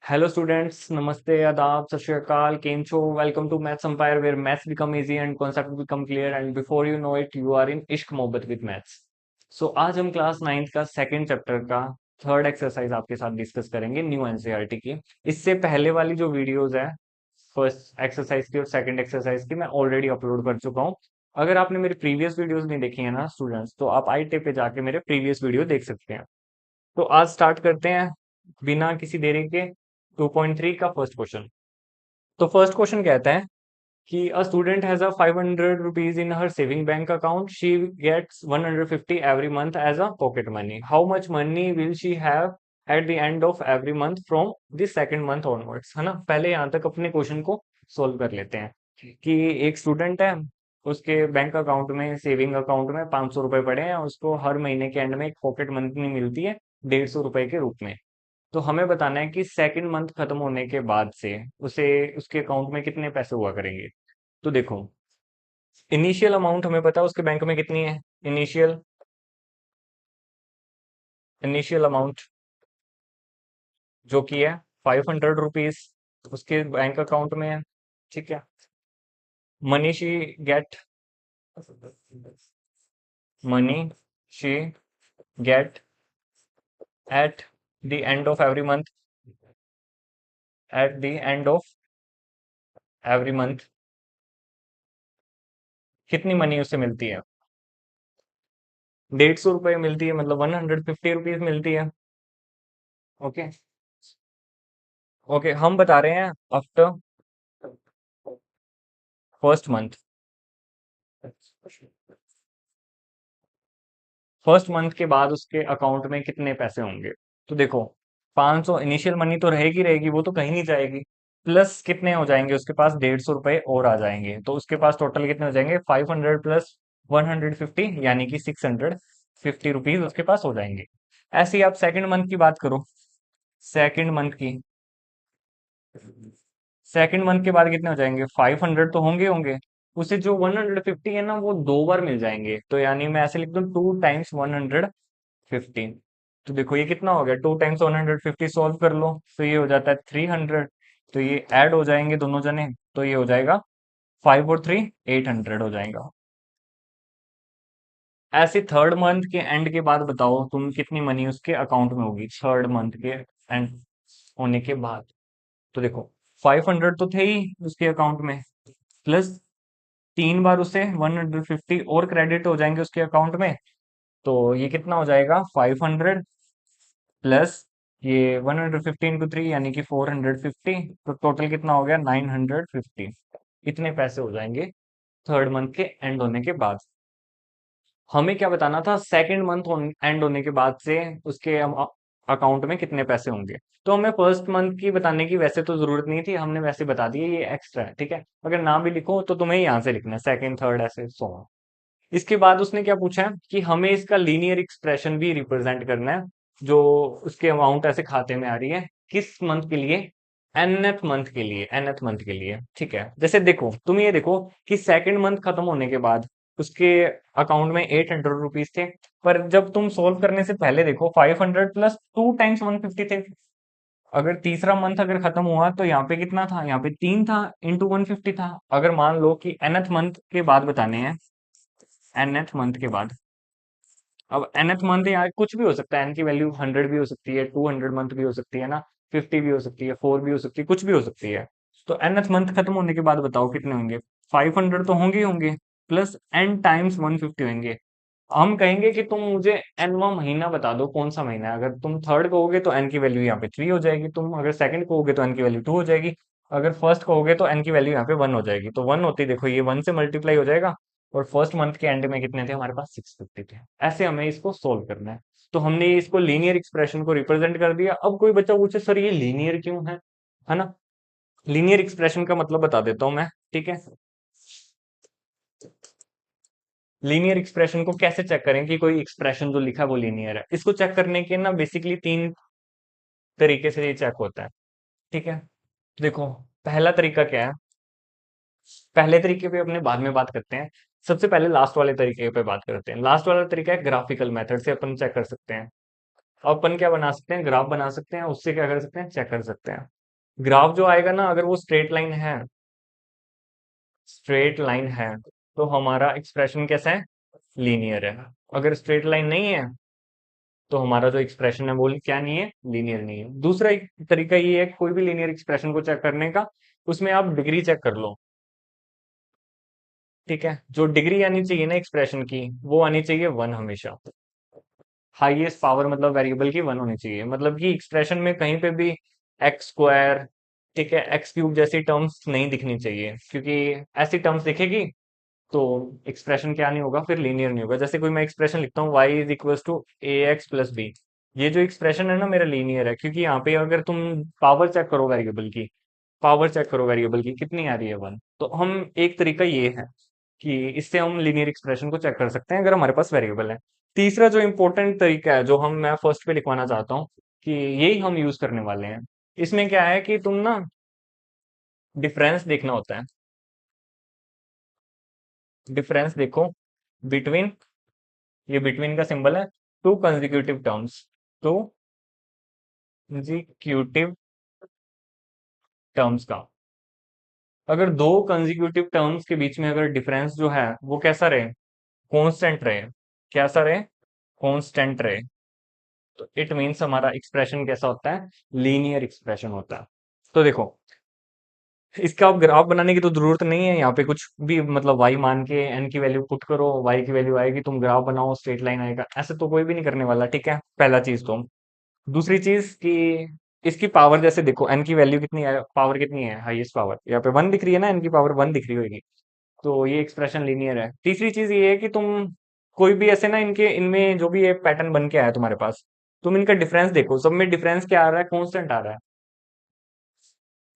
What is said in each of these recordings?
Hello students, namaste, adab, sat shri akal, केम छो, welcome to Maths Empire where maths become easy and concept become clear and before you know it you are in इश्क मोहब्बत with maths. So आज हम class 9th का second chapter का third exercise आपके साथ discuss करेंगे न्यू एनसीईआरटी की। इससे पहले वाली जो वीडियोस है फर्स्ट एक्सरसाइज की और सेकंड एक्सरसाइज की मैं ऑलरेडी अपलोड कर चुका हूँ। अगर आपने मेरी प्रीवियस वीडियोस नहीं देखी है ना स्टूडेंट्स, तो आप आई पे जाके मेरे प्रीवियस वीडियो देख सकते हैं। तो आज स्टार्ट करते हैं बिना किसी देरी के 2.3 का फर्स्ट क्वेश्चन। तो फर्स्ट क्वेश्चन कहता है कि a student has a 500 rupees in her saving bank account, she gets 150 every month as a pocket money, how much money will she have at the end of every month from the second month onwards. है ना, पहले यहाँ तक अपने question को solve कर लेते हैं कि एक स्टूडेंट है, उसके बैंक अकाउंट में सेविंग अकाउंट में 500 रुपए पड़े हैं, उसको हर महीने के एंड में एक पॉकेट मनी मिलती है 150 रुपए के रूप में। तो हमें बताना है कि सेकंड मंथ खत्म होने के बाद से उसे उसके अकाउंट में कितने पैसे हुआ करेंगे। तो देखो, इनिशियल अमाउंट हमें पता है उसके बैंक में कितनी है। इनिशियल इनिशियल अमाउंट जो कि है 500 रुपीज उसके बैंक अकाउंट में है। ठीक है। Money she get money she get eight the end of every month, eight the end of every month कितनी मनी उसे मिलती है। 150 रुपये मिलती है, मतलब 150 रुपीज मिलती है। ओके। ओके, हम बता रहे हैं after first month. First month के बाद उसके अकाउंट में कितने पैसे होंगे। तो देखो, 500 इनिशियल मनी तो रहेगी रहेगी, वो तो कहीं नहीं जाएगी। प्लस कितने हो जाएंगे उसके पास, 150 रुपए और आ जाएंगे, तो उसके पास टोटल कितने हो जाएंगे, 500 प्लस 150, यानी कि 650 रुपीज उसके पास हो जाएंगे। ऐसे ही आप सेकंड मंथ की बात करो। सेकंड मंथ की सेकंड मंथ के बाद कितने हो जाएंगे, 500 तो होंगे होंगे। उसे जो 150 है ना, वो दो बार मिल जाएंगे, तो यानी मैं ऐसे लिख दूं 2 टाइम्स 150। तो देखो ये कितना हो गया, 2 टाइम्स 150 सॉल्व कर लो तो ये हो जाता है 300। तो ये ऐड हो जाएंगे दोनों जने, तो ये हो जाएगा 5 और 3 800 हो जाएगा। ऐसे थर्ड मंथ के एंड के बाद बताओ तुम कितनी मनी उसके अकाउंट में होगी थर्ड मंथ के एंड होने के बाद। तो देखो, 500 तो थे ही उसके अकाउंट में, प्लस 3 बार उसे 150 और क्रेडिट हो जाएंगे उसके अकाउंट में। तो ये कितना हो जाएगा, 500 प्लस ये 150 × 3 यानी कि 450। तो टोटल कितना हो गया, 950। इतने पैसे हो जाएंगे थर्ड मंथ के एंड होने के बाद। हमें क्या बताना था, सेकंड मंथ एंड होने के बाद से उसके अकाउंट में कितने पैसे होंगे। तो हमें फर्स्ट मंथ की बताने की वैसे तो जरूरत नहीं थी, हमने वैसे बता दिया, ये एक्स्ट्रा है। ठीक है, अगर ना भी लिखो तो तुम्हें यहाँ से लिखना है, सेकंड थर्ड ऐसे सो ऑन। इसके बाद उसने क्या पूछा है कि हमें इसका लीनियर एक्सप्रेशन भी रिप्रेजेंट करना है, जो उसके अमाउंट ऐसे खाते में आ रही है, किस मंथ के लिए, एनथ मंथ के लिए, एनथ मंथ के लिए। ठीक है, जैसे देखो तुम ये देखो कि सेकंड मंथ खत्म होने के बाद उसके अकाउंट में 800 रुपीज थे, पर जब तुम सोल्व करने से पहले देखो 500 प्लस 2 टाइम्स 150 थे। अगर तीसरा मंथ अगर खत्म हुआ तो यहाँ पे कितना था, यहाँ पे 3 था, इंटू 150 था। अगर मान लो कि एनथ मंथ के बाद बताने हैं, एनथ मंथ के बाद, अब nth मंथ यार कुछ भी हो सकता है, n की वैल्यू 100 भी हो सकती है, 200 मंथ भी हो सकती है ना, 50 भी हो सकती है, 4 भी हो सकती है, कुछ भी हो सकती है। तो nth मंथ खत्म होने के बाद बताओ कितने होंगे, 500 तो होंगे ही होंगे, प्लस n टाइम्स 150 होंगे। हम कहेंगे कि तुम मुझे nवां महीना बता दो, कौन सा महीना है। अगर तुम थर्ड कहोगे तो n की वैल्यू यहाँ पे 3 हो जाएगी, तुम अगर सेकंड कहोगे तो n की वैल्यू 2 हो जाएगी, अगर फर्स्ट कहोगे तो n की वैल्यू यहाँ पे 1 हो जाएगी। तो 1 होती देखो ये 1 से मल्टीप्लाई हो जाएगा, और फर्स्ट मंथ के एंड में कितने थे हमारे पास, 650 थे। ऐसे हमें इसको सोल्व करना है। तो हमने इसको लीनियर एक्सप्रेशन को रिप्रेजेंट कर दिया। अब कोई बच्चा पूछे सर ये लीनियर क्यों है ना। लीनियर एक्सप्रेशन का मतलब बता देता हूं मैं। ठीक है, लीनियर एक्सप्रेशन को कैसे चेक करें कि कोई एक्सप्रेशन जो लिखा है वो लीनियर है। इसको चेक करने के ना बेसिकली 3 तरीके से ये चेक होता है। ठीक है, देखो पहला तरीका क्या है, पहले तरीके पे अपने बाद में बात करते हैं। सबसे पहले लास्ट वाले तरीके पे बात करते हैं। लास्ट वाला तरीका है ग्राफिकल मेथड से अपन चेक कर सकते हैं। अब अपन क्या बना सकते हैं, ग्राफ बना सकते हैं, उससे क्या कर सकते हैं, चेक कर सकते हैं। ग्राफ जो आएगा ना, अगर वो स्ट्रेट लाइन है, तो हमारा एक्सप्रेशन कैसा है? लीनियर है। अगर स्ट्रेट लाइन नहीं है, तो हमारा जो एक्सप्रेशन है वो क्या नहीं है? लीनियर नहीं है। दूसरा एक तरीका ये है, कोई भी लीनियर एक्सप्रेशन को चेक करने का, उसमें आप डिग्री चेक कर लो। ठीक है, जो डिग्री आनी चाहिए ना एक्सप्रेशन की, वो आनी चाहिए 1 हमेशा। हाईएस्ट पावर मतलब वेरिएबल की 1 होनी चाहिए, मतलब कि एक्सप्रेशन में कहीं पे भी एक्स स्क्वायर, ठीक है, एक्स क्यूब जैसी टर्म्स नहीं दिखनी चाहिए, क्योंकि ऐसी टर्म्स दिखेगी तो एक्सप्रेशन क्या नहीं होगा, फिर लीनियर नहीं होगा। जैसे कोई मैं एक्सप्रेशन लिखता हूँ y is equal to A X plus B, ये जो एक्सप्रेशन है ना मेरा लीनियर है, क्योंकि यहाँ पे अगर तुम पावर चेक करो वेरिएबल की, कितनी आ रही है 1। तो हम, एक तरीका ये है कि इससे हम लीनियर एक्सप्रेशन को चेक कर सकते हैं अगर हमारे पास वेरिएबल है। तीसरा जो इंपॉर्टेंट तरीका है, जो मैं फर्स्ट पे लिखवाना चाहता हूँ, कि यही हम यूज करने वाले हैं। इसमें क्या है कि तुम ना डिफरेंस देखना होता है। डिफरेंस देखो बिटवीन, ये बिटवीन का सिंबल है, to consecutive terms, to consecutive terms का। अगर दो कंजिक्यूटिव टर्म्स के बीच में अगर डिफरेंस जो है वो कैसा रहे? कांस्टेंट रहे। कैसा रहे? कांस्टेंट रहे। तो इट मीन्स हमारा एक्सप्रेशन कैसा होता है? लीनियर एक्सप्रेशन होता है। तो देखो, इसका आप ग्राफ बनाने की तो जरूरत नहीं है, यहाँ पे कुछ भी मतलब y मान के n की वैल्यू पुट करो, y की वैल्यू आएगी, तुम ग्राफ बनाओ, स्ट्रेट लाइन आएगा, ऐसे तो कोई भी नहीं करने वाला। ठीक है, पहला चीज तो। दूसरी चीज कि इसकी पावर जैसे देखो, n की वैल्यू कितनी है, पावर कितनी है, हाईएस्ट पावर यहाँ पे 1 दिख रही है ना, n की पावर 1 दिख रही होगी, तो ये एक्सप्रेशन लीनियर है। तीसरी चीज ये है कि तुम कोई भी ऐसे ना, इनके इनमें जो भी ये पैटर्न बन के आया तुम्हारे पास, तुम इनका डिफरेंस देखो, सब में डिफरेंस क्या आ रहा है? कांस्टेंट आ रहा है।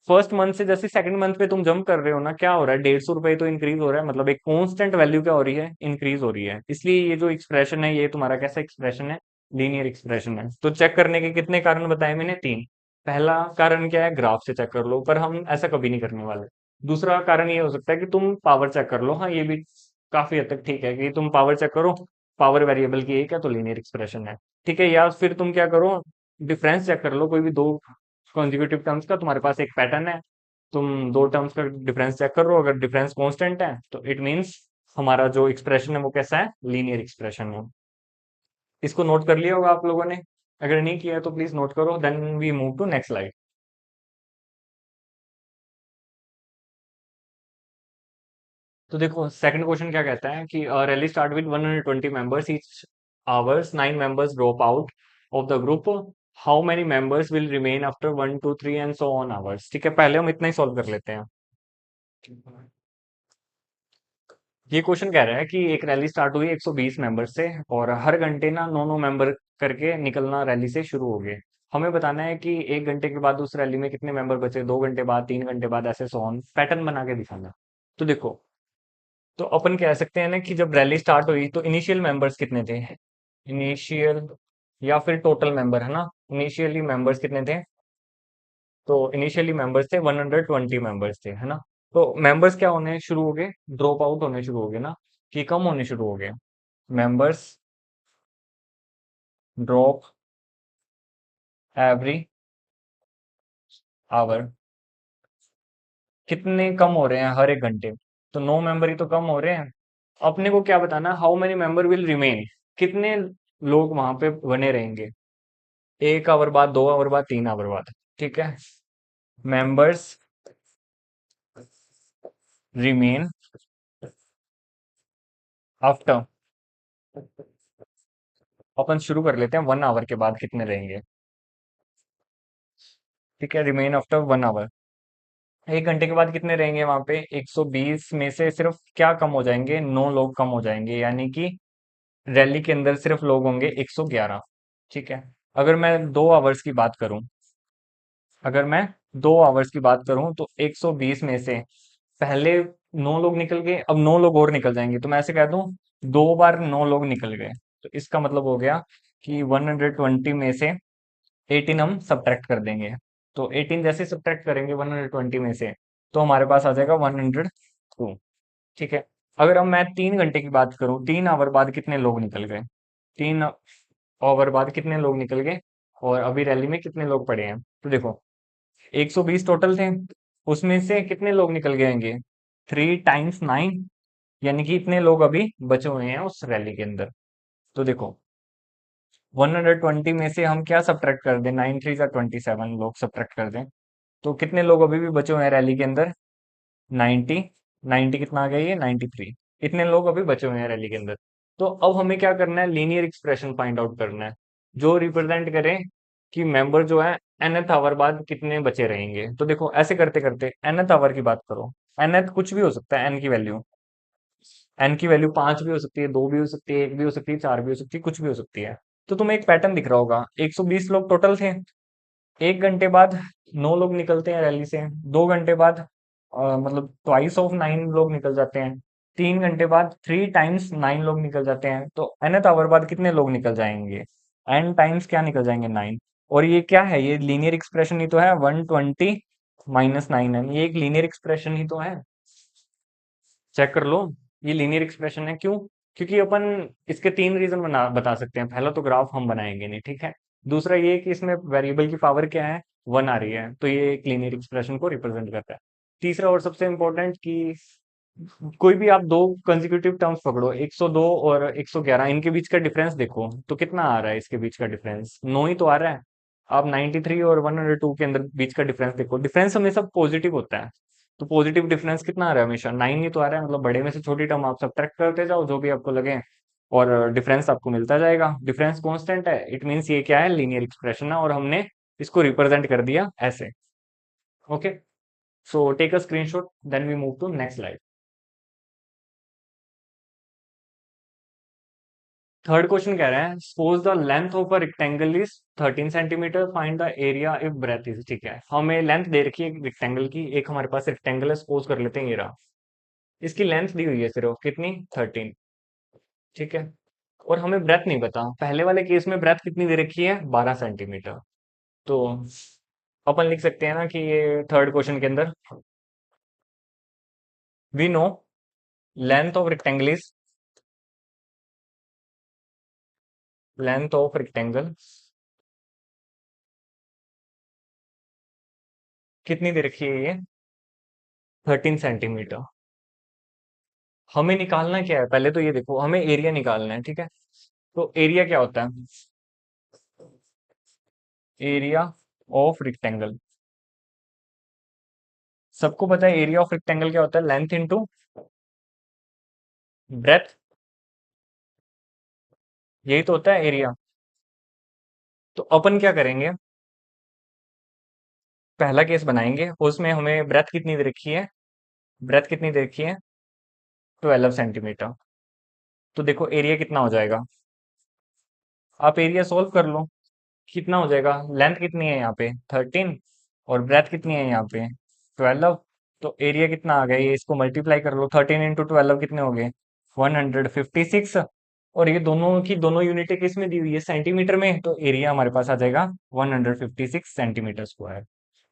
फर्स्ट मंथ से जैसे सेकंड मंथ पे तुम जंप कर रहे हो ना, क्या हो रहा है? 150 रुपए तो इंक्रीज हो रहा है, मतलब एक कांस्टेंट वैल्यू क्या हो रही है? इंक्रीज हो रही है। इसलिए ये जो एक्सप्रेशन है, ये तुम्हारा कैसा एक्सप्रेशन है? लीनियर एक्सप्रेशन है। तो चेक करने के कितने कारण बताए मैंने? 3। पहला कारण क्या है? ग्राफ से चेक कर लो, पर हम ऐसा कभी नहीं करने वाले। दूसरा कारण ये हो सकता है कि तुम पावर चेक कर लो, हाँ ये भी काफी हद तक ठीक है कि तुम पावर चेक करो, पावर वेरिएबल की एक है तो लीनियर एक्सप्रेशन है। ठीक है, या फिर तुम क्या करो, डिफरेंस चेक कर लो कोई भी दो कॉन्जिक्यूटिव टर्म्स का, तुम्हारे पास एक पैटर्न है, तुम दो टर्म्स का डिफरेंस चेक करो, अगर डिफरेंस कांस्टेंट है तो इट मींस हमारा जो एक्सप्रेशन है वो कैसा है? लीनियर एक्सप्रेशन है। इसको नोट कर लिया होगा आप लोगों ने, अगर नहीं किया है तो प्लीज नोट करो, then we move to next slide. तो देखो सेकंड क्वेश्चन क्या कहता है कि rally start with 120 members each hours, 9 members drop out of the group, how many members will remain after 1 2 3 and so on hours. ठीक है, पहले हम इतना ही सॉल्व कर लेते हैं। ये क्वेश्चन कह रहा है कि एक रैली स्टार्ट हुई 120 मेंबर से, और हर घंटे ना 9 9 मेंबर करके निकलना रैली से शुरू हो गए। हमें बताना है कि 1 घंटे के बाद उस रैली में कितने मेंबर बचे, 2 घंटे बाद, 3 घंटे बाद, ऐसे सोन पैटर्न बना के दिखाना। तो देखो, तो अपन कह सकते हैं ना कि जब रैली स्टार्ट हुई तो इनिशियल मेंबर्स कितने थे? इनिशियल, या फिर टोटल मेंबर है ना, इनिशियली मेंबर्स कितने थे? तो इनिशियली मेंबर्स थे 120 मेंबर्स थे, है ना। तो मेंबर्स क्या होने शुरू हो गए? ड्रॉप आउट होने शुरू हो गए ना, कि कम होने शुरू हो गए। मेंबर्स ड्रॉप एवरी आवर, कितने कम हो रहे हैं हर एक घंटे? तो 9 मेंबर ही तो कम हो रहे हैं। अपने को क्या बताना? How many member will remain, कितने लोग वहां पे बने रहेंगे 1 आवर बाद, 2 आवर बाद, 3 आवर बाद। ठीक है, मेंबर्स रिमेन आफ्टर, अपन शुरू कर लेते हैं 1 आवर के बाद कितने रहेंगे। ठीक है, रिमेन आफ्टर 1 आवर, 1 घंटे के बाद कितने रहेंगे वहां पे? 120 में से सिर्फ क्या कम हो जाएंगे? 9 लोग कम हो जाएंगे, यानी कि रैली के अंदर सिर्फ लोग होंगे 111। ठीक है, अगर मैं 2 आवर्स की बात करूं, अगर मैं 2 आवर्स की बात करूं तो 120 में से पहले 9 लोग निकल गए, अब 9 लोग और निकल जाएंगे, तो मैं ऐसे कह दूं 2 बार 9 लोग निकल गए। तो इसका मतलब हो गया कि 120 में से 18 हम सब्ट्रैक्ट कर देंगे। तो 18 जैसे सब्ट्रैक्ट करेंगे 120 में से, तो हमारे पास आ जाएगा 102। ठीक है, अगर अब मैं 3 घंटे की बात करूं, 3 आवर बाद कितने लोग निकल गए? 3 आवर बाद कितने लोग निकल गए, और अभी रैली में कितने लोग पड़े हैं? तो देखो, 120 टोटल थे, उसमें से कितने लोग निकल गएंगे? 3 टाइम्स 9, यानी कि इतने लोग अभी बचे हुए हैं उस रैली के अंदर। तो देखो 120 में से हम क्या सब्ट्रैक्ट कर दें, 9 3 27 लोग सब्ट्रैक्ट कर दें, तो कितने लोग अभी भी बचे हुए हैं रैली के अंदर? 90। 90 कितना आ गया, ये 93। इतने लोग अभी बचे हुए हैं रैली के अंदर। तो अब हमें क्या करना है, लीनियर एक्सप्रेशन फाइंड आउट करना है जो रिप्रेजेंट करे कि मेंबर जो है nth आवर बाद कितने बचे रहेंगे। तो देखो ऐसे करते करते nth आवर की बात करो। nth कुछ भी हो सकता है, n की वैल्यू, n की वैल्यू 5 भी हो सकती है, 2 भी हो सकती है, 1 भी हो सकती है, 4 भी हो सकती है, कुछ भी हो सकती है। तो तुम्हें एक पैटर्न दिख रहा होगा, 120 लोग टोटल थे। 1 घंटे बाद 9 लोग निकलते हैं रैली से। 2 घंटे बाद मतलब ट्वाइस ऑफ 9 लोग निकल जाते हैं। 3 घंटे बाद 3 टाइम्स 9 लोग निकल जाते हैं। तो nth आवर बाद कितने लोग निकल जाएंगे? n टाइम्स क्या निकल जाएंगे, 9। और ये क्या है, ये लीनियर एक्सप्रेशन ही तो है, 120 - 9 है, ये एक लीनियर एक्सप्रेशन ही तो है। चेक कर लो, ये लीनियर एक्सप्रेशन है। क्यों? क्योंकि अपन इसके 3 रीजन बता सकते हैं। पहला तो ग्राफ हम बनाएंगे नहीं, ठीक है। दूसरा ये कि इसमें वेरिएबल की पावर क्या है, 1 आ रही है, तो ये एक लीनियर एक्सप्रेशन को रिप्रेजेंट करता है। तीसरा और सबसे इम्पोर्टेंट कि कोई भी आप दो कंसेक्यूटिव टर्म्स पकड़ो, 102 और 111, इनके बीच का डिफरेंस देखो तो कितना आ रहा है, इसके बीच का डिफरेंस 9 ही तो आ रहा है। आप 93 और 102 के अंदर बीच का डिफरेंस देखो, डिफरेंस हमेशा पॉजिटिव होता है। तो पॉजिटिव डिफरेंस कितना आ रहा है, हमेशा 9 ही तो आ रहा है। मतलब बड़े में से छोटी टर्म आप सब्ट्रैक्ट करते जाओ जो भी आपको लगे, और डिफरेंस आपको मिलता जाएगा। डिफरेंस कांस्टेंट है, इट मींस ये क्या है, लीनियर एक्सप्रेशन है, और हमने इसको रिप्रेजेंट कर दिया ऐसे। Okay, so take a screenshot, then we move to next slide. Third question कह रहे हैं, suppose the length of a rectangle is 13 centimetre, find the area if breadth is. ठीक है, हमें लेंथ दे रखी है रेक्टेंगल की, एक हमारे पास रेक्टेंगल है, सपोज कर लेते हैं ये रहा। इसकी लेंथ दी हुई है सिर्फ कितनी, 13। ठीक है, और हमें ब्रेथ नहीं पता। पहले वाले केस में ब्रेथ कितनी दे रखी है, 12 सेंटीमीटर। तो अपन लिख सकते हैं ना कि ये थर्ड क्वेश्चन के अंदर, we know length of rectangle is, length of rectangle कितनी दे रखी है, ये 13 सेंटीमीटर। हमें निकालना क्या है, पहले तो ये देखो, हमें एरिया निकालना है, ठीक है। तो एरिया क्या होता है, एरिया ऑफ रेक्टेंगल, सबको पता है एरिया ऑफ रेक्टेंगल क्या होता है, लेंथ इनटू ब्रेथ, यही तो होता है एरिया। तो अपन क्या करेंगे, पहला केस बनाएंगे, उसमें हमें ब्रेथ कितनी दे रखी है, ब्रेथ कितनी दे रखी है, 12 सेंटीमीटर। तो देखो एरिया कितना हो जाएगा, आप एरिया सोल्व कर लो, कितना हो जाएगा, लेंथ कितनी है यहाँ पे 13, और ब्रेथ कितनी है यहाँ पे 12। तो एरिया कितना आ गया, ये इसको मल्टीप्लाई कर लो, 13 × 12 कितने हो गए, 156। और ये दोनों की दोनों यूनिट किस में दी हुई है, सेंटीमीटर में, तो एरिया हमारे पास आ जाएगा 156 सेंटीमीटर स्क्वायर।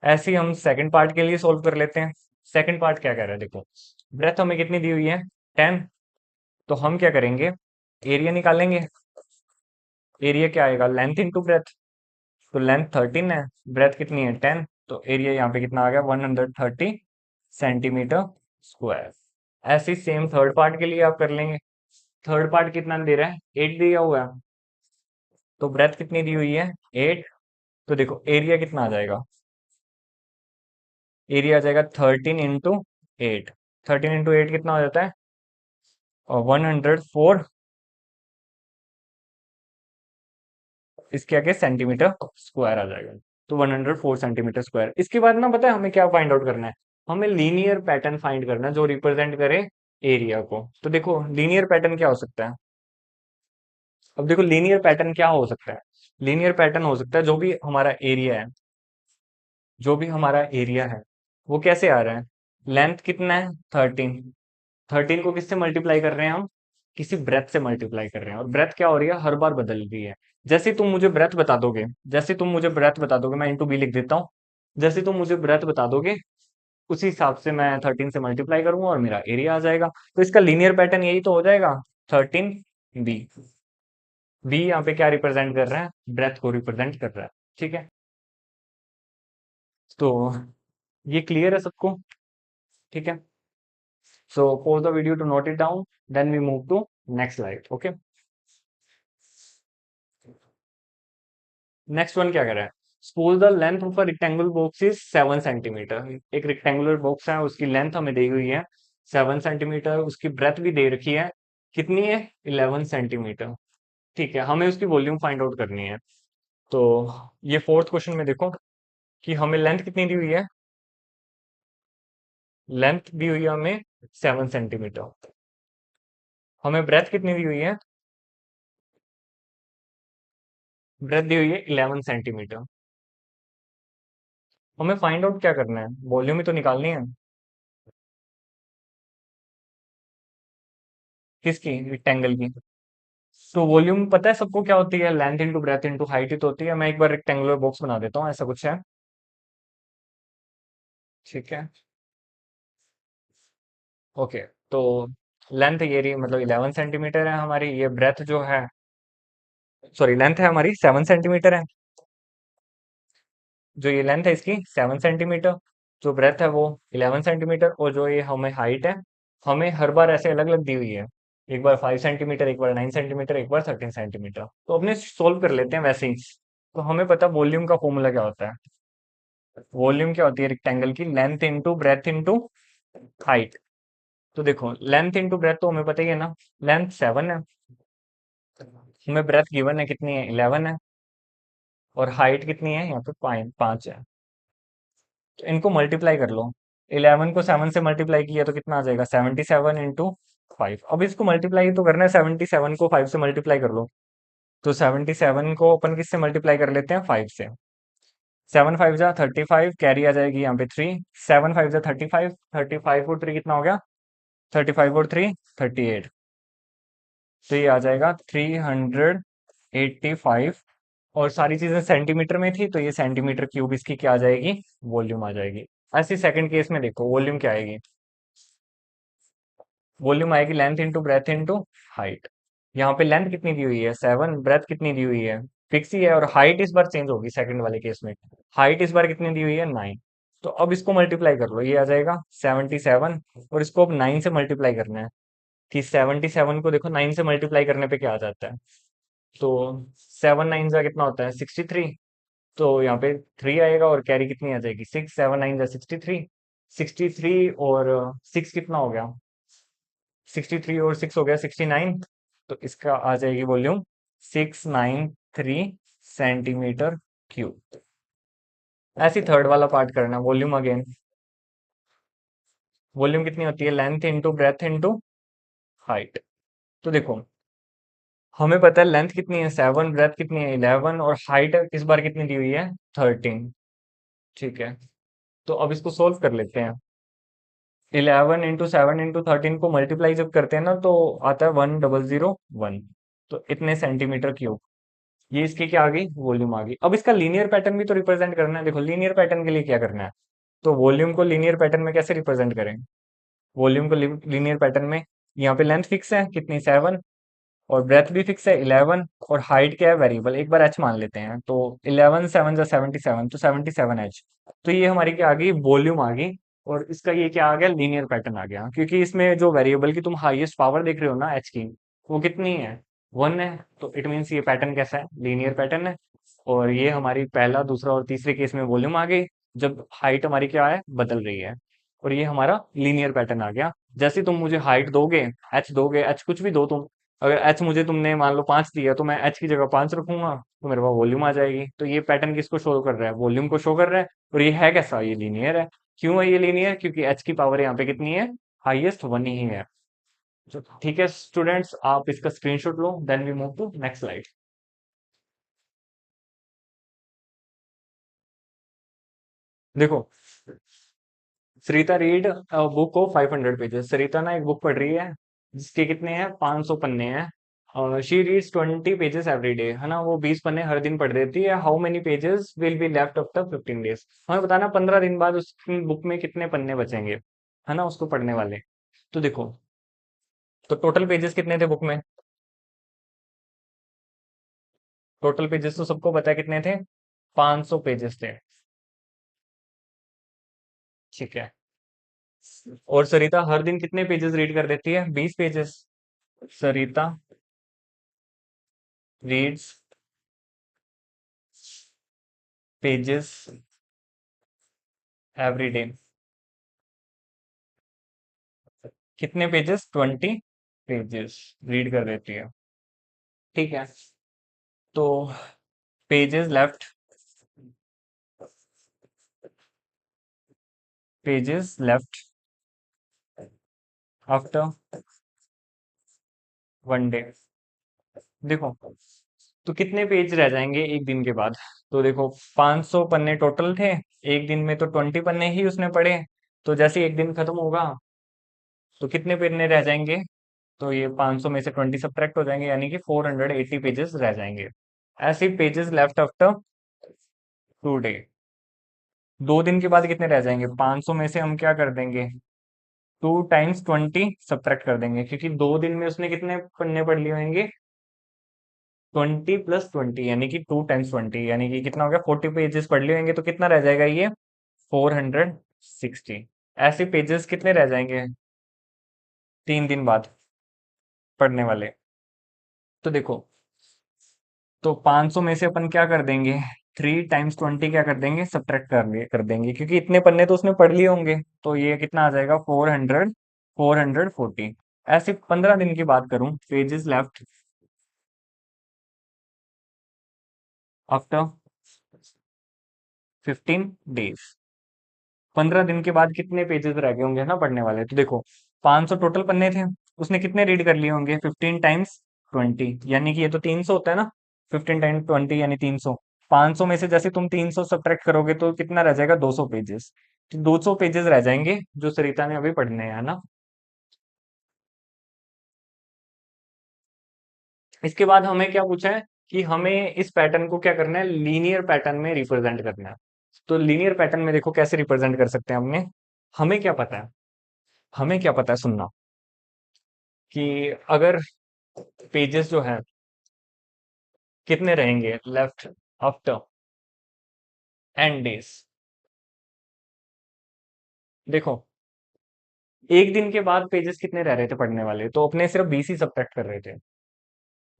ऐसे ही हम सेकंड पार्ट के लिए सोल्व कर लेते हैं। सेकंड पार्ट क्या कह रहा है, देखो ब्रेथ हमें कितनी दी हुई है, 10। तो हम क्या करेंगे, एरिया निकालेंगे। एरिया क्या आएगा, लेंथ इंटू ब्रेथ। तो लेंथ 13 है, ब्रेथ कितनी है 10, तो एरिया यहाँ पे कितना आ गया, 130 सेंटीमीटर स्क्वायर। ऐसे ही सेम थर्ड पार्ट के लिए आप कर लेंगे। थर्ड पार्ट कितना दे रहा है, 8 दिया हुआ है, तो ब्रेथ कितनी दी हुई है, 8। तो देखो एरिया कितना आ जाएगा, एरिया आ जाएगा 13 × 8। 13 × 8 कितना हो जाता है, और 104, इसके आगे सेंटीमीटर स्क्वायर आ जाएगा। तो 104 सेंटीमीटर स्क्वायर। इसके बाद ना पता है हमें क्या फाइंड आउट करना है, हमें लीनियर पैटर्न फाइंड करना है जो रिप्रेजेंट करे एरिया को। तो देखो लीनियर पैटर्न क्या हो सकता है, अब देखो लीनियर पैटर्न क्या हो सकता है, लीनियर पैटर्न हो सकता है जो भी हमारा एरिया है, जो भी हमारा एरिया है वो कैसे आ रहा है, लेंथ कितना है 13, 13 को किससे मल्टीप्लाई कर रहे हैं हम, किसी ब्रेथ से मल्टीप्लाई कर रहे हैं, और ब्रेथ क्या हो रही है, हर बार बदल रही है। जैसे तुम मुझे ब्रेथ बता दोगे, जैसे तुम मुझे ब्रेथ बता दोगे, मैं इंटू बी लिख देता हूँ। जैसे तुम मुझे ब्रेथ बता दोगे, उसी हिसाब से मैं 13 से मल्टीप्लाई करूंगा और मेरा एरिया आ जाएगा। तो इसका लीनियर पैटर्न यही तो हो जाएगा, 13 बी। बी यहाँ पे क्या रिप्रेजेंट कर रहा है, ब्रेथ को रिप्रेजेंट कर रहा है, ठीक है। तो ये क्लियर है सबको? ठीक है। So pause the video to note it down, then we move to next slide. Okay, next one क्या कह रहा है? Suppose the length of a rectangular box is 7 centimetre. एक रेक्टेंगुलर बॉक्स है, उसकी लेंथ हमें दी हुई है 7 सेंटीमीटर, उसकी ब्रेथ भी दे रखी है, कितनी है? 11 सेंटीमीटर। ठीक है, हमें उसकी वॉल्यूम फाइंड आउट करनी है। तो ये फोर्थ क्वेश्चन में देखो कि हमें लेंथ कितनी दी हुई है। लेंथ दी हुई है हमें 7 सेंटीमीटर। हमें ब्रेथ कितनी दी हुई है? ब्रेथ दी हुई है 11 सेंटीमीटर। हमें फाइंड आउट क्या करना है? वॉल्यूम ही तो निकालनी है। किसकी? रेक्टेंगल की। तो वॉल्यूम पता है सबको क्या होती है? Length into breadth into height ही तो होती है। मैं एक बार रेक्टेंगुलर बॉक्स बना देता हूँ, ऐसा कुछ है। ठीक है। ओके। तो लेंथ ये रही, मतलब 11 सेंटीमीटर है हमारी। ये ब्रेथ जो है, सॉरी, लेंथ है हमारी 7 सेंटीमीटर है। जो ये लेंथ है इसकी 7 सेंटीमीटर, जो ब्रेथ है वो 11 सेंटीमीटर, और जो ये हमें हाइट है, हमें हर बार ऐसे अलग अलग दी हुई है। एक बार 5 सेंटीमीटर, एक बार 9 सेंटीमीटर, एक बार 13 सेंटीमीटर। तो अपने सोल्व कर लेते हैं वैसे ही। तो हमें पता वॉल्यूम का फॉर्मूला क्या होता है। वॉल्यूम क्या होती है रेक्टेंगल की? Length into breadth into height. तो देखो, लेंथ इंटू ब्रेथ तो हमें पता ही है ना। लेंथ 7 है, हमें ब्रेथ गिवन है कितनी है? 11 है, और हाइट कितनी है? यहाँ पे 5 है। तो इनको मल्टीप्लाई कर लो। 11 को 7 से मल्टीप्लाई किया तो कितना आ जाएगा? 77 इंटू 5। अब इसको मल्टीप्लाई तो करना है, 77 को 5 से मल्टीप्लाई कर लो। तो 77 को अपन किससे मल्टीप्लाई कर लेते हैं? 5 से। 7 5 जा 35, कैरी आ जाएगी यहाँ पे 3। 7 5 जा 35, 35 और 3 कितना हो गया? 35 और 3 38। तो ये आ जाएगा 385। और सारी चीजें सेंटीमीटर में थी, तो ये सेंटीमीटर क्यूब इसकी क्या आ जाएगी? वॉल्यूम आ जाएगी। ऐसे सेकंड केस में देखो वॉल्यूम क्या आएगी। वॉल्यूम आएगी length into breadth into height. यहाँ पे लेंथ कितनी दी हुई है? 7, ब्रेथ कितनी दी हुई है? फिक्स ही है, और हाइट इस बार चेंज होगी सेकंड वाले केस में। हाइट इस बार कितनी दी हुई है? 9। तो अब इसको मल्टीप्लाई कर लो, ये आ जाएगा 77। और इसको अब 9 से मल्टीप्लाई करना है, कि 77 को देखो 9 से मल्टीप्लाई करने पे क्या आ जाता है। तो 7 9 का कितना होता है? 63। तो यहाँ पे 3 आएगा, और कैरी कितनी आ जाएगी? 6। 7 9 जा 63। 63 और 6 कितना हो गया? 63 और 6 हो गया 69। तो इसका आ जाएगी वॉल्यूम 693 सेंटीमीटर क्यूब। ऐसी थर्ड वाला पार्ट करना, वॉल्यूम अगेन। वॉल्यूम कितनी होती है? Length into breadth into height. तो देखो, हमें पता है लेंथ कितनी है 7, ब्रेथ कितनी है 11, और हाइट इस बार कितनी दी हुई है? 13। ठीक है। तो अब इसको सोल्व कर लेते हैं। 11 इंटू 7 इंटू 13 को मल्टीप्लाई जब करते हैं ना, तो आता है 1001। तो इतने सेंटीमीटर क्यूब। ये इसकी क्या आ गई? वॉल्यूम आ गई। अब इसका लीनियर पैटर्न भी तो रिप्रेजेंट करना है। देखो, लीनियर पैटर्न के लिए क्या करना है? तो वॉल्यूम को लीनियर पैटर्न में कैसे रिप्रेजेंट करें? वॉल्यूम को लीनियर पैटर्न में, यहाँ पे लेंथ फिक्स है कितनी? 7, और ब्रेथ भी फिक्स है 11, और हाइट क्या है? वेरिएबल। एक बार एच मान लेते हैं, तो 11 7 जा 77, तो 77 एच। तो ये हमारी क्या आ गई? वॉल्यूम आ गई। और इसका ये क्या आ गया? लीनियर पैटर्न आ गया, क्योंकि इसमें जो वेरिएबल की तुम हाईएस्ट पावर देख रहे हो ना एच की, वो कितनी है? 1 है। तो इट मीन्स ये पैटर्न कैसा है? लीनियर पैटर्न है। और ये हमारी पहला, दूसरा और तीसरे केस में वॉल्यूम आ गई, जब हाइट हमारी क्या है? बदल रही है। और ये हमारा लीनियर पैटर्न आ गया। जैसे तुम मुझे हाइट दोगे, एच दोगे, एच कुछ भी दो तुम, अगर एच मुझे तुमने मान लो 5 दिया, तो मैं एच की जगह 5 रखूंगा, तो मेरे पास वॉल्यूम आ जाएगी। तो ये पैटर्न किसको शो कर रहा है? वॉल्यूम को शो कर रहा है। और ये है कैसा? ये लीनियर है। क्यों है ये लीनियर? क्योंकि एच की पावर यहाँ पे कितनी है? हाईएस्ट 1 ही है। तो ठीक है स्टूडेंट्स, आप इसका स्क्रीनशॉट लो, then we move to next slide. देखो, Sarita read book of 500 pages. Sarita ना एक बुक पढ़ रही है जिसके कितने हैं? 500 पन्ने हैं। She reads 20 pages every day, है ना। वो 20 पन्ने हर दिन पढ़ देती है। How many pages will be left after 15 days? हमें बताना 15 दिन बाद उसकी बुक में कितने पन्ने बचेंगे, है ना, उसको पढ़ने वाले। तो देखो, तो टोटल पेजेस कितने थे बुक में? टोटल पेजेस तो सबको पता है कितने थे? 500 पेजेस थे। ठीक है। और सरिता हर दिन कितने पेजेस रीड कर देती है? 20 पेजेस। सरिता रीड्स पेजेस एवरी डे। कितने पेजेस? 20 पेजेस रीड कर देती है। ठीक है। तो pages left, pages left after 1 day. देखो, तो कितने पेज रह जाएंगे एक दिन के बाद? तो देखो, 500 पन्ने टोटल थे। एक दिन में तो 20 पन्ने ही उसने पढ़े। तो जैसे एक दिन खत्म होगा, तो कितने पन्ने रह जाएंगे? तो ये 500 में से 20 सब्ट्रैक्ट हो जाएंगे, यानी कि 480 पेजेस रह जाएंगे। ऐसे पेजेस लेफ्ट आफ्टर 2 डे। 2 दिन के बाद कितने रह जाएंगे? 500 में से हम क्या कर देंगे? 2 टाइम्स 20 सब्ट्रैक्ट कर देंगे, क्योंकि 2 दिन में उसने कितने पन्ने पढ़ लिए होंगे? 20 + 20, यानी कि 2 टाइम्स 20, यानी कि कितना हो गया? 40 पेजेस पढ़ लिए होंगे। तो कितना रह जाएगा ये? 460। ऐसे पेजेस कितने रह जाएंगे 3 दिन बाद पढ़ने वाले? तो देखो, तो 500 में से अपन क्या कर देंगे? 3 टाइम्स 20 क्या कर देंगे? सब्ट्रैक्ट कर देंगे, क्योंकि इतने पन्ने तो उसने पढ़ लिए होंगे। तो ये कितना आ जाएगा? 440। ऐसे 15 दिन की बात करूं, पेजेस लेफ्ट आफ्टर 15 डेज। 15 दिन के बाद कितने पेजेस रह गए होंगे ना पढ़ने वाले? तो देखो, 500 टोटल पन्ने थे। उसने कितने रीड कर लिए होंगे? 15 टाइम्स 20, यानी कि ये तो 300 होता है ना। 15 टाइम्स 20 यानी 300। 500 में से जैसे तुम 300 सब्ट्रैक्ट करोगे, तो कितना रह जाएगा? 200 पेजेस। तो 200 पेजेस रह जाएंगे जो सरिता ने अभी पढ़ने हैं, है ना। इसके बाद हमें क्या पूछा है कि हमें इस पैटर्न को क्या करना है? लीनियर पैटर्न में रिप्रेजेंट करना है। तो लीनियर पैटर्न में देखो कैसे रिप्रेजेंट कर सकते हैं हमने। हमें क्या पता है? हमें क्या पता है, सुनना, कि अगर पेजेस जो है कितने रहेंगे लेफ्ट आफ्टर एंड डेज। देखो, एक दिन के बाद पेजेस कितने रह रहे थे पढ़ने वाले? तो अपने सिर्फ 20 ही सब्ट्रैक्ट कर रहे थे।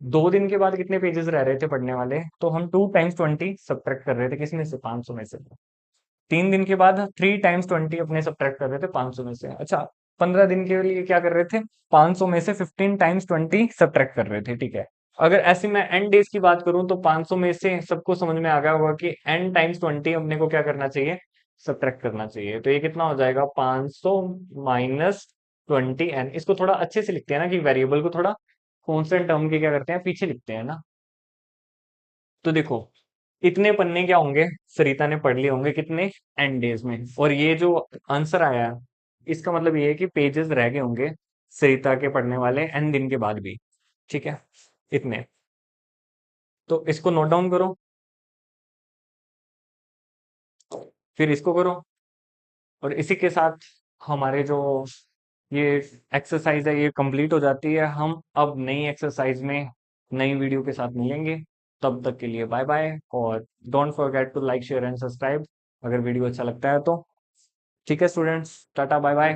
2 दिन के बाद कितने पेजेस रह रहे थे पढ़ने वाले? तो हम 2 टाइम्स 20 सब्ट्रैक्ट कर रहे थे, किसमें से? 500 में से। 3 दिन के बाद 3 टाइम्स 20 अपने सब्ट्रैक्ट कर रहे थे 500 में से। अच्छा, 15 दिन के लिए क्या कर रहे थे? 500 में से 15 टाइम्स 20 सब्ट्रैक्ट कर रहे थे, ठीक है। अगर ऐसे मैं एन डेज की बात करूं, तो 500 में से सबको समझ में आ गया होगा कि n टाइम्स 20 अपने को क्या करना चाहिए? सब्ट्रैक्ट करना चाहिए। तो ये कितना हो जाएगा? 500 माइनस 20n। इसको थोड़ा अच्छे से लिखते हैं ना, कि वेरिएबल को थोड़ा कॉन्स्टेंट टर्म के क्या करते हैं? पीछे लिखते हैं ना। तो देखो, इतने पन्ने क्या होंगे? सरिता ने पढ़ लिए होंगे कितने? एन डेज में। और ये जो आंसर आया है, इसका मतलब ये है कि पेजेस रह गए होंगे सरिता के पढ़ने वाले एन दिन के बाद भी। ठीक है, इतने। तो इसको नोट डाउन करो, फिर इसको करो, और इसी के साथ हमारे जो ये एक्सरसाइज है ये कंप्लीट हो जाती है। हम अब नई एक्सरसाइज में नई वीडियो के साथ मिलेंगे। तब तक के लिए बाय बाय, और don't forget to like share and subscribe अगर वीडियो अच्छा लगता है तो। ठीक है स्टूडेंट्स, टाटा बाय बाय।